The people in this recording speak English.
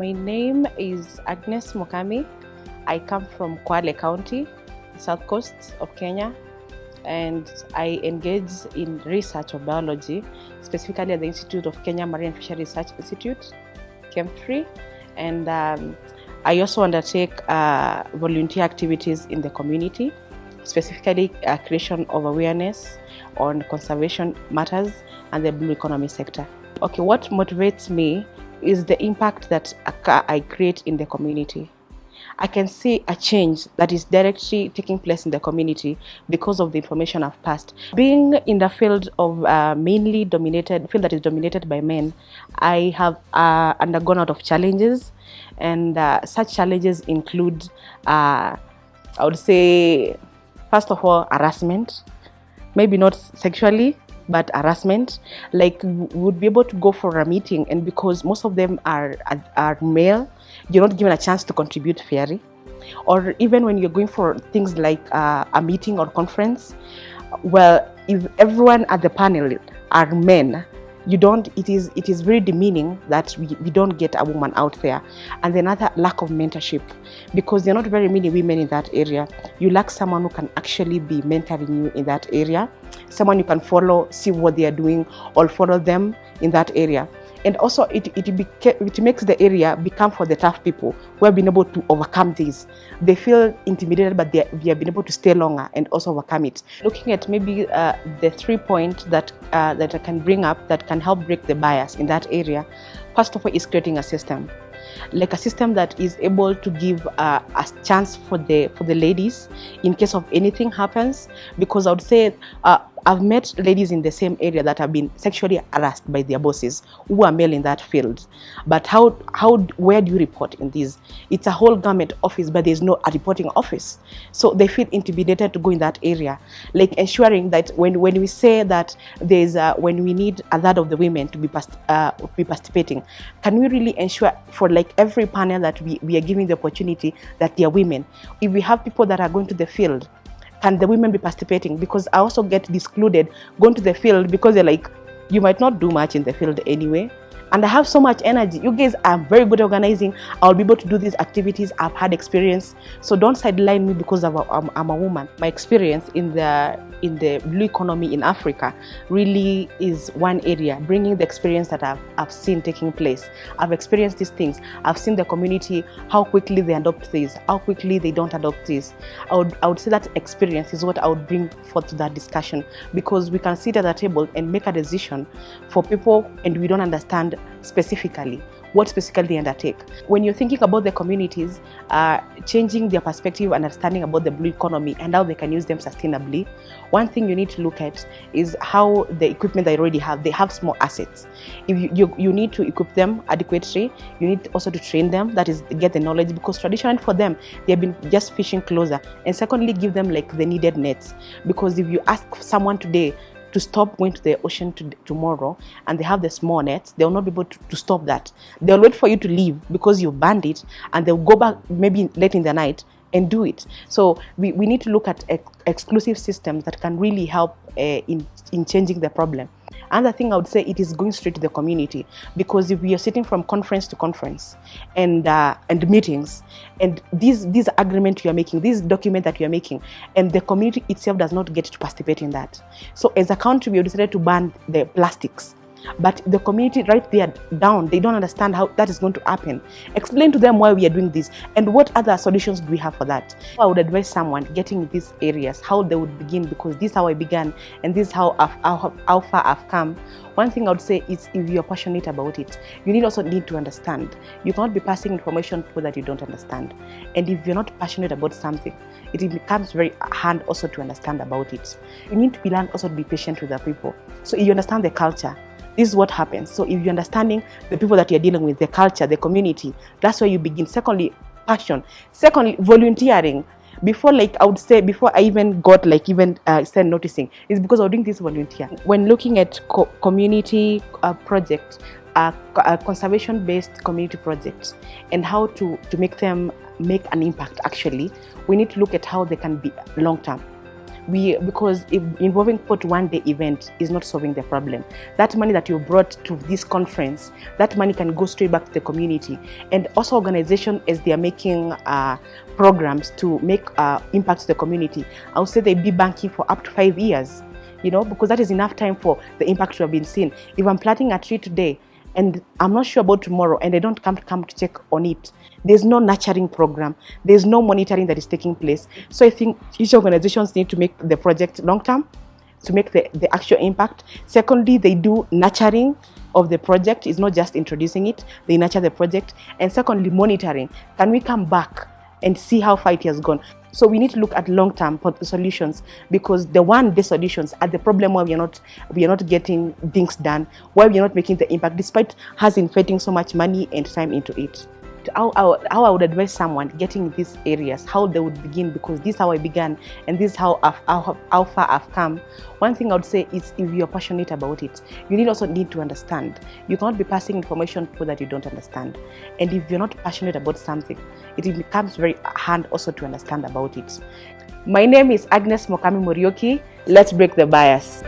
My name is Agnes Mukami. I come from Kwale County, south coast of Kenya, and I engage in research of biology, specifically at the Institute of Kenya Marine Fisheries Research Institute, KEM3, and I also undertake volunteer activities in the community, specifically creation of awareness on conservation matters and the blue economy sector. Okay, what motivates me is the impact that I create in the community. I can see a change that is directly taking place in the community because of the information I've passed. Being in the field of field that is dominated by men, I have undergone a lot of challenges, and such challenges include, I would say, first of all, harassment. Maybe not sexually, but harassment. Like, would be able to go for a meeting, and because most of them are male, you're not given a chance to contribute fairly. Or even when you're going for things like a meeting or conference, well, if everyone at the panel are men, it is very demeaning that we don't get a woman out there. And another, lack of mentorship, because there are not very many women in that area. You lack someone who can actually be mentoring you in that area, someone you can follow, see what they are doing, or follow them in that area. And also it makes the area become for the tough people who have been able to overcome this. They feel intimidated, but they have been able to stay longer and also overcome it. Looking at maybe the 3 points that I can bring up that can help break the bias in that area. First of all, is creating a system, like a system that is able to give a chance for the ladies in case of anything happens. Because I would say I've met ladies in the same area that have been sexually harassed by their bosses who are male in that field. But where do you report in this? It's a whole government office, but there's no a reporting office. So they feel intimidated to go in that area. Like ensuring that when we say that there's when we need a third of the women to be participating, can we really ensure for like every panel that we are giving the opportunity that they are women? If we have people that are going to the field, can the women be participating? Because I also get excluded going to the field because they're like, you might not do much in the field anyway. And I have so much energy. You guys are very good at organizing. I'll be able to do these activities. I've had experience. So don't sideline me because I'm a woman. My experience in the blue economy in Africa really is one area, bringing the experience that I've seen taking place. I've experienced these things. I've seen the community, how quickly they adopt this, how quickly they don't adopt this. I would say that experience is what I would bring forth to that discussion, because we can sit at the table and make a decision for people and we don't understand specifically what specifically they undertake. When you're thinking about the communities, changing their perspective, understanding about the blue economy and how they can use them sustainably, one thing you need to look at is how the equipment they already have, they have small assets. If you need to equip them adequately, you need also to train them, that is, get the knowledge, because traditionally for them, they have been just fishing closer. And secondly, give them like the needed nets, because if you ask someone today to stop going to the ocean tomorrow and they have the small nets, they will not be able to stop that. They'll wait for you to leave because you've banned it, and they'll go back maybe late in the night and do it. So we need to look at exclusive systems that can really help in changing the problem. Another thing I would say, it is going straight to the community, because if we are sitting from conference to conference and meetings, and these agreement you are making, this document that you are making, and the community itself does not get to participate in that. So as a country, we have decided to ban the plastics. But the community right there down, they don't understand how that is going to happen. Explain to them why we are doing this and what other solutions do we have for that. I would advise someone getting these areas, how they would begin, because this is how I began and this is how far I've come. One thing I would say is, if you're passionate about it, you also need to understand. You cannot be passing information to people that you don't understand. And if you're not passionate about something, it becomes very hard also to understand about it. You need to learn also to be patient with the people. So if you understand the culture, this is what happens. So if you're understanding the people that you're dealing with, the culture, the community, that's where you begin. Secondly, passion. Secondly, volunteering. Before I even got started noticing, is because I was doing this volunteer. When looking at community projects, conservation-based community projects, and how to make them make an impact, actually, we need to look at how they can be long-term. Because involving port one-day event is not solving the problem. That money that you brought to this conference, that money can go straight back to the community. And also organizations, as they are making programs to make impact to the community, I would say they'd be banking for up to 5 years, because that is enough time for the impact to have been seen. If I'm planting a tree today and I'm not sure about tomorrow and I don't come to check on it, there's no nurturing program, there's no monitoring that is taking place. So I think each organizations need to make the project long-term to make the actual impact. Secondly, they do nurturing of the project. It's not just introducing it, they nurture the project. And secondly, monitoring. Can we come back and see how far it has gone? So we need to look at long-term solutions, because the solutions are the problem where we are not getting things done, why we are not making the impact, despite us investing so much money and time into it. How I would advise someone getting these areas, how they would begin, because this is how I began and this is how far I've come. One thing I would say is, if you're passionate about it, you also need to understand. You cannot be passing information to people that you don't understand. And if you're not passionate about something, it becomes very hard also to understand about it. My name is Agnes Mukami. Let's break the bias.